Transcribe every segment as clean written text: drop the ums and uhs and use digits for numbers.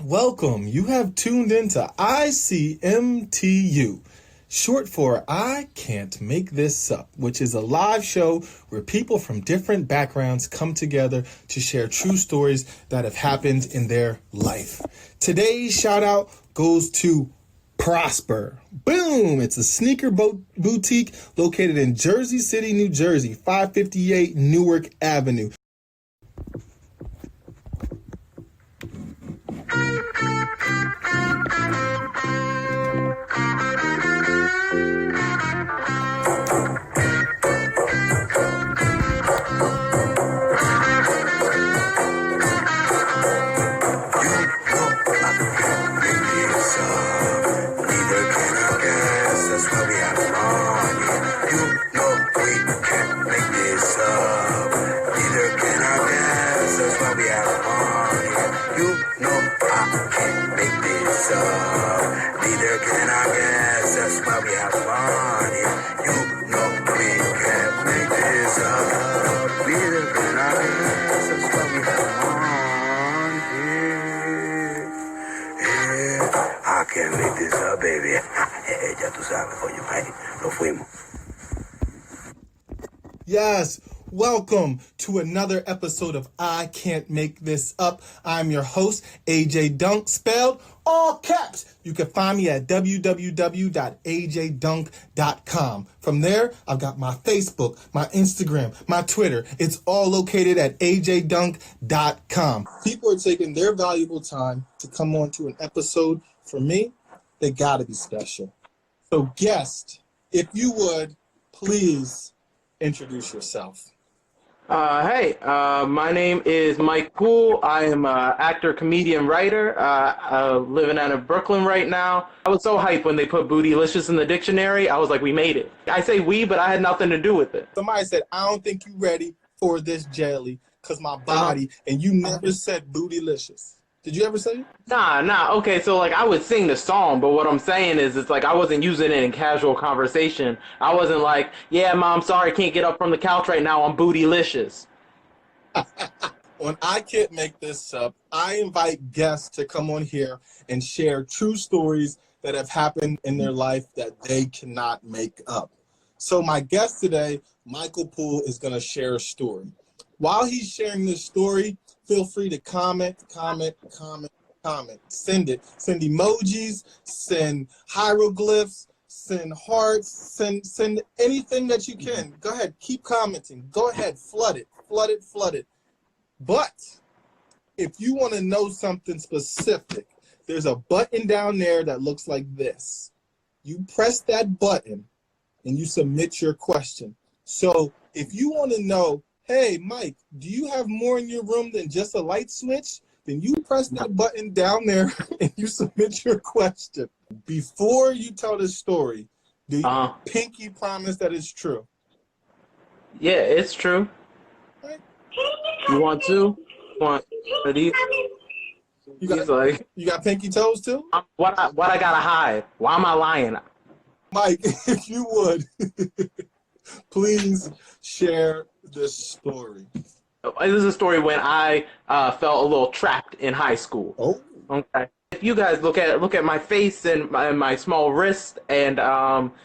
Welcome. You have tuned into ICMTU, short for I Can't Make This Up, which is a live show where people from different backgrounds come together to share true stories that have happened in their life. Today's shout out goes to Prosper. Boom! It's a sneaker boutique located in Jersey City, New Jersey, 558 Newark Avenue. Yes, welcome to another episode of I Can't Make This Up. I'm your host, AJ Dunk, spelled all caps. You can find me at www.ajdunk.com. From there, I've got my Facebook, my Instagram, my Twitter. It's all located at ajdunk.com. People are taking their valuable time to come on to an episode. For me, they gotta be special. So guest, if you would, please introduce yourself. My name is Mike Poole. I am an actor, comedian, writer, living out of Brooklyn right now. I was so hyped when they put bootylicious in the dictionary. I was like, we made it. I say we, but I had nothing to do with it. Somebody said, I don't think you're ready for this jelly because my body, and you never said bootylicious. Did you ever say it? Nah. Okay, so like I would sing the song, but what I'm saying is it's like I wasn't using it in casual conversation. I wasn't like, yeah, Mom, sorry, can't get up from the couch right now. I'm bootylicious. When I Can't Make This Up, I invite guests to come on here and share true stories that have happened in their life that they cannot make up. So my guest today, Michael Poole, is going to share a story. While he's sharing this story, feel free to comment. Send it. Send emojis, send hieroglyphs, send hearts, send anything that you can. Go ahead, keep commenting. Go ahead, flood it. But if you want to know something specific, there's a button down there that looks like this. You press that button and you submit your question. So if you want to know, hey, Mike, do you have more in your room than just a light switch? Then you press that button down there and you submit your question. Before you tell this story, do you pinky promise that it's true? Yeah, it's true. Right. You want two? Want these? You got pinky toes too? What I gotta hide? Why am I lying? Mike, if you would, please share this story. This is a story when I felt a little trapped in high school. Oh. Okay. If you guys look at my face and my small wrist and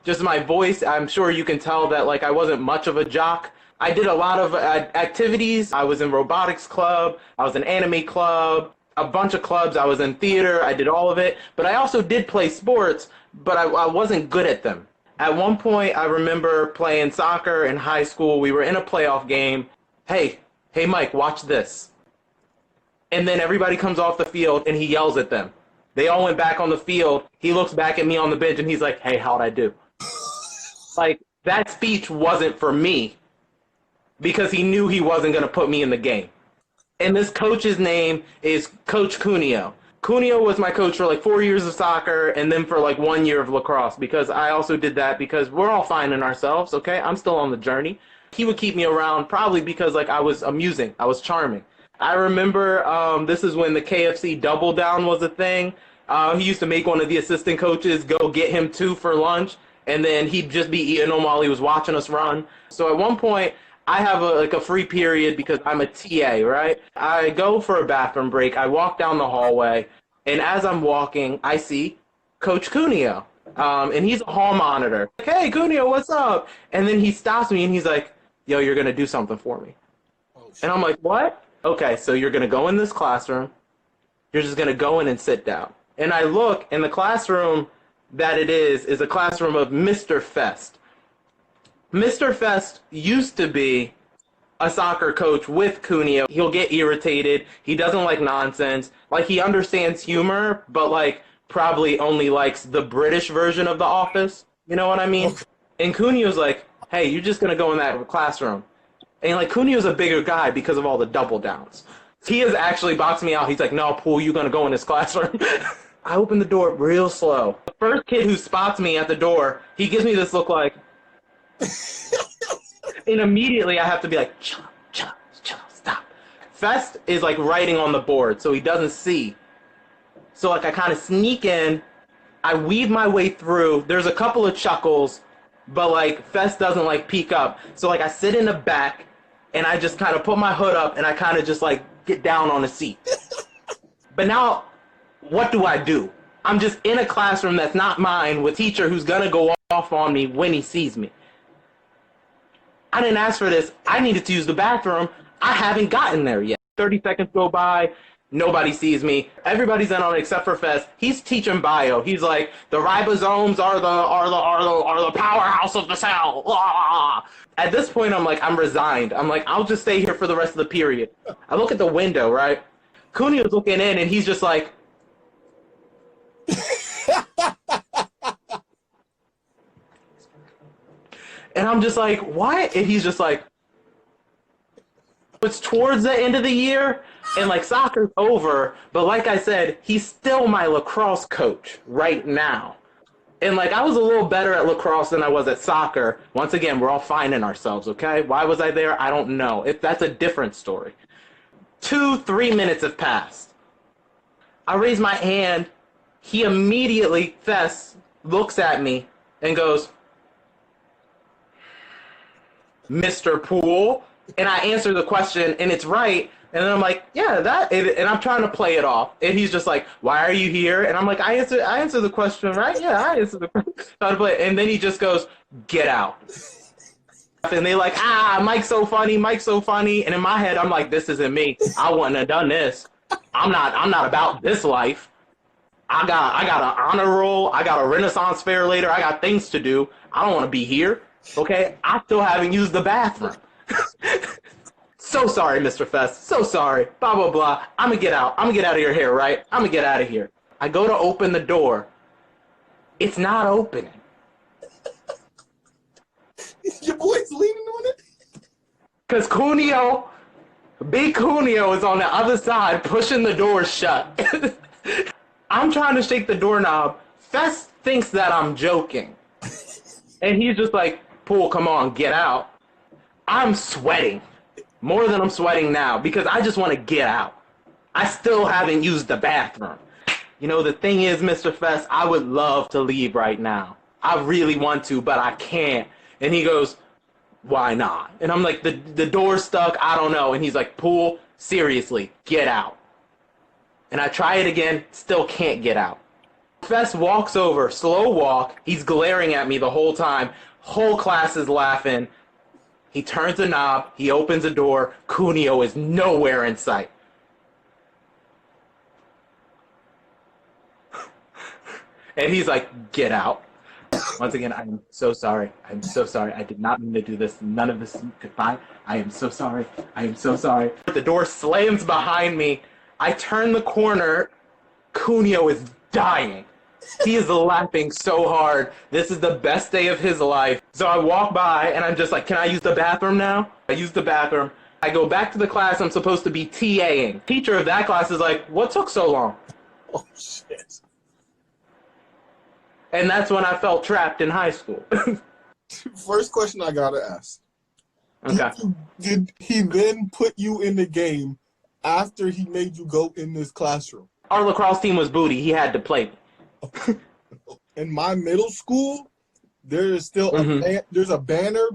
just my voice, I'm sure you can tell that like I wasn't much of a jock. I did a lot of activities. I was in robotics club. I was in anime club. A bunch of clubs. I was in theater. I did all of it. But I also did play sports, but I wasn't good at them. At one point, I remember playing soccer in high school. We were in a playoff game. Hey, Mike, watch this. And then everybody comes off the field, and he yells at them. They all went back on the field. He looks back at me on the bench, and he's like, hey, how'd I do? Like, that speech wasn't for me because he knew he wasn't going to put me in the game. And this coach's name is Coach Cuneo. Cuneo was my coach for like 4 years of soccer and then for like 1 year of lacrosse because I also did that because we're all finding ourselves, okay? I'm still on the journey. He would keep me around probably because like I was amusing. I was charming. I remember this is when the KFC Double Down was a thing. He used to make one of the assistant coaches go get him two for lunch, and then he'd just be eating them while he was watching us run. So at one point, I have a free period because I'm a TA, right? I go for a bathroom break. I walk down the hallway, And as I'm walking, I see Coach Cuneo. And he's a hall monitor. Like, hey, Cuneo, what's up? And then he stops me and he's like, yo, you're going to do something for me. Oh, shit. And I'm like, what? Okay, so you're going to go in this classroom. You're just going to go in and sit down. And I look, and the classroom that it is a classroom of Mr. Fest. Mr. Fest used to be a soccer coach with Cuneo. He'll get irritated. He doesn't like nonsense. Like, he understands humor, but, like, probably only likes the British version of The Office. You know what I mean? Okay. And Cuneo's like, hey, you're just going to go in that classroom. And, like, Cuneo's a bigger guy because of all the double downs. He has actually boxed me out. He's like, no, Poole, you're going to go in this classroom. I open the door real slow. The first kid who spots me at the door, he gives me this look like... And immediately I have to be like, chill, stop. Fest is like writing on the board, so he doesn't see. So like I kind of sneak in, I weave my way through. There's a couple of chuckles, but like Fest doesn't like peek up. So like I sit in the back and I just kind of put my hood up and I kind of just like get down on the seat. But now, what do? I'm just in a classroom that's not mine with a teacher who's gonna go off on me when he sees me. I didn't ask for this. I needed to use the bathroom. I haven't gotten there yet. 30 seconds go by. Nobody sees me. Everybody's in on it except for Fest. He's teaching bio. He's like, the ribosomes are the powerhouse of the cell. Ah. At this point, I'm resigned. I'm like, I'll just stay here for the rest of the period. I look at the window, right? Cuneo's looking in, and he's just like, and I'm just like, what? And he's just like, it's towards the end of the year, and like soccer's over, but like I said, he's still my lacrosse coach right now. And like I was a little better at lacrosse than I was at soccer. Once again, we're all finding ourselves, okay? Why was I there? I don't know. That's a different story. 2-3 minutes have passed. I raise my hand. He immediately, Fest, looks at me and goes, Mr. Poole, and I answer the question, and it's right, and then I'm like, yeah, and I'm trying to play it off, and he's just like, why are you here? And I'm like, I answer the question, right? Yeah, I answer the question. And then he just goes, get out. And they like, Mike's so funny, and in my head, I'm like, this isn't me. I wouldn't have done this. I'm not about this life. I got an honor roll. I got a Renaissance fair later. I got things to do. I don't want to be here. Okay, I still haven't used the bathroom. So sorry, Mr. Fest. So sorry. Blah, blah, blah. I'm going to get out. I'm going to get out of your hair, right? I'm going to get out of here. I go to open the door. It's not opening. Your boy's leaning on it? Because Big Cuneo is on the other side pushing the door shut. I'm trying to shake the doorknob. Fest thinks that I'm joking. And he's just like, Poole, come on, get out. I'm sweating. More than I'm sweating now because I just want to get out. I still haven't used the bathroom. You know, the thing is, Mr. Fest, I would love to leave right now. I really want to, but I can't. And he goes, why not? And I'm like, the door's stuck, I don't know. And he's like, Poole, seriously, get out. And I try it again, still can't get out. Fest walks over, slow walk. He's glaring at me the whole time. Whole class is laughing. He turns the knob. He opens the door. Cuneo is nowhere in sight. And he's like, get out. Once again, I am so sorry. I'm so sorry. I did not mean to do this. None of this. Goodbye. I am so sorry. I am so sorry. The door slams behind me. I turn the corner. Cuneo is dying. He is laughing so hard. This is the best day of his life. So I walk by and I'm just like, can I use the bathroom now? I use the bathroom. I go back to the class I'm supposed to be TAing. Teacher of that class is like, what took so long? Oh, shit. And that's when I felt trapped in high school. First question I gotta ask. Okay. Did he then put you in the game after he made you go in this classroom? Our lacrosse team was booty. He had to play me. In my middle school, there is still there's a banner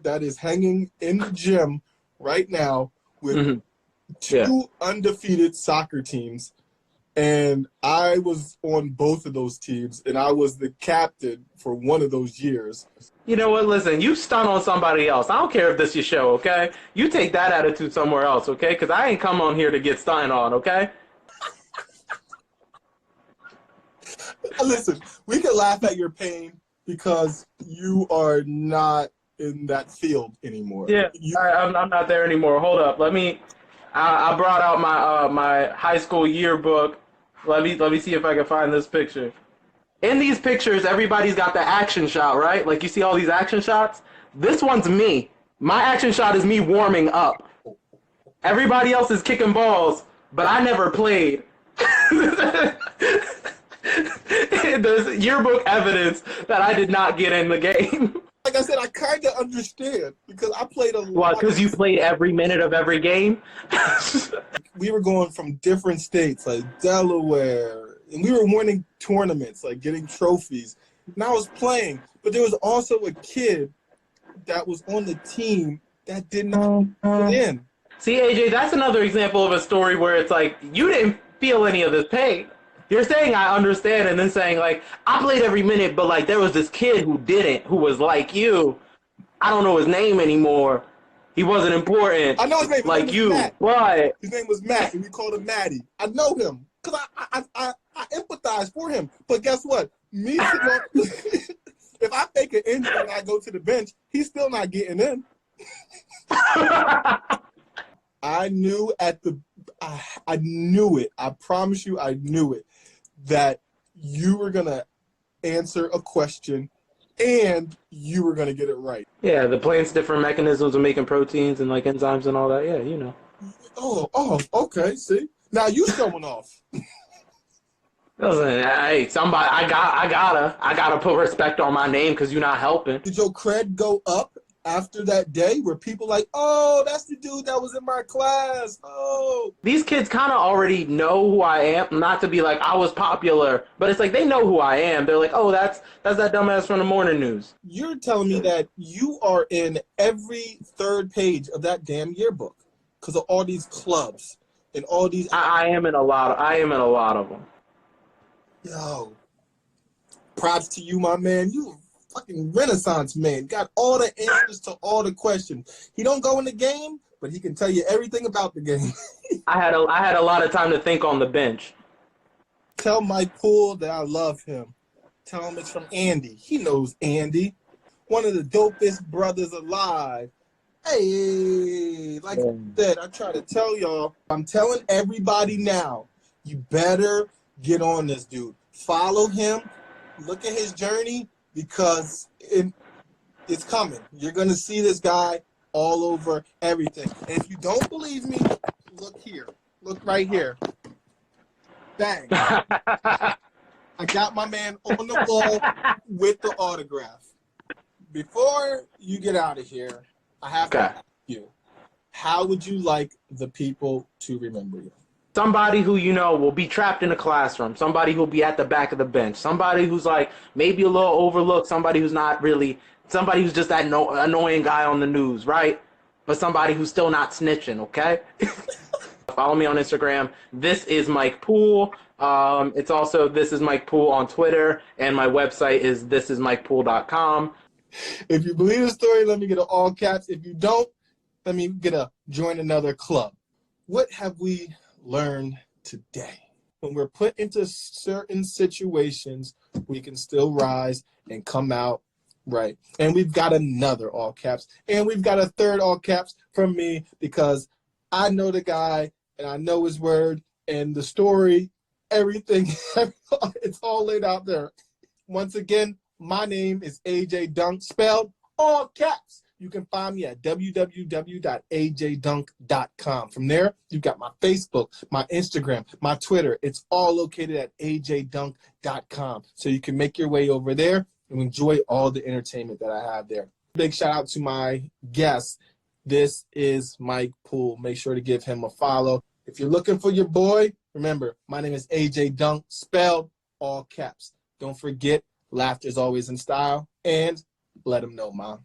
that is hanging in the gym right now with two undefeated soccer teams, And I was on both of those teams, and I was the captain for one of those years. You know what? Listen, you stunt on somebody else. I don't care if this your show, okay? You take that attitude somewhere else, okay? Because I ain't come on here to get stunted on, okay? Listen, we can laugh at your pain because you are not in that field anymore. Yeah, I'm not there anymore. Hold up. I brought out my high school yearbook. Let me see if I can find this picture. In these pictures, everybody's got the action shot, right? Like you see all these action shots? This one's me. My action shot is me warming up. Everybody else is kicking balls, but I never played. There's yearbook evidence that I did not get in the game. Like I said, I kind of understand because I played a lot. Well, because you played every minute of every game? We were going from different states, like Delaware, and we were winning tournaments, like getting trophies. And I was playing, but there was also a kid that was on the team that did not get in. See, AJ, that's another example of a story where it's like, you didn't feel any of this pain. You're saying I understand and then saying, like, I played every minute, but, like, there was this kid who didn't, who was like you. I don't know his name anymore. He wasn't important. I know his name. Like you. Matt. What? His name was Matt, and we called him Matty. I know him because I empathize for him. But guess what? Me, if I fake an injury and I go to the bench, he's still not getting in. I knew I knew it. I promise you, I knew it. That you were gonna answer a question and you were gonna get it right. Yeah, the plant's different mechanisms of making proteins and like enzymes and all that. Yeah, you know. Oh, okay. See, now you showing off. Listen, hey, somebody, I gotta put respect on my name because you're not helping. Did your cred go up after that day? Where people like, oh, that's the dude that was in my class. Oh, these kids kind of already know who I am. Not to be like I was popular, but it's like they know who I am. They're like, oh, that's that dumbass from the morning news. You're telling me that you are in every third page of that damn yearbook because of all these clubs and all these. I am in a lot of them. Yo, props to you, my man. You a fucking Renaissance man. Got all the answers to all the questions. He don't go in the game, but he can tell you everything about the game. I had a lot of time to think on the bench. Tell Mike Poole that I love him. Tell him it's from Andy. He knows Andy. One of the dopest brothers alive. Hey, like I said, I try to tell y'all. I'm telling everybody now, you better get on this dude. Follow him. Look at his journey because it's coming. You're going to see this guy all over everything. And if you don't believe me, look here. Look right here. Bang. I got my man on the wall with the autograph. Before you get out of here, I have to ask you, how would you like the people to remember you? Somebody who, you know, will be trapped in a classroom. Somebody who'll be at the back of the bench. Somebody who's like maybe a little overlooked. Somebody who's not really, somebody who's just that annoying guy on the news, right? But somebody who's still not snitching, okay? Follow me on Instagram. This is Mike Poole. It's also This is Mike Poole on Twitter. And my website is thisismikepoole.com. If you believe the story, let me get an all caps. If you don't, let me get a join another club. What have we learned today? When we're put into certain situations, we can still rise and come out right. And we've got another all caps. And we've got a third all caps from me because I know the guy and I know his word and the story, everything, it's all laid out there. Once again, my name is AJ Dunk, spelled all caps. You can find me at www.ajdunk.com. From there, you've got my Facebook, my Instagram, my Twitter. It's all located at ajdunk.com. So you can make your way over there and enjoy all the entertainment that I have there. Big shout out to my guest. This is Mike Poole. Make sure to give him a follow. If you're looking for your boy, remember, my name is AJ Dunk, spelled all caps. Don't forget, laughter is always in style. And let him know, Mom.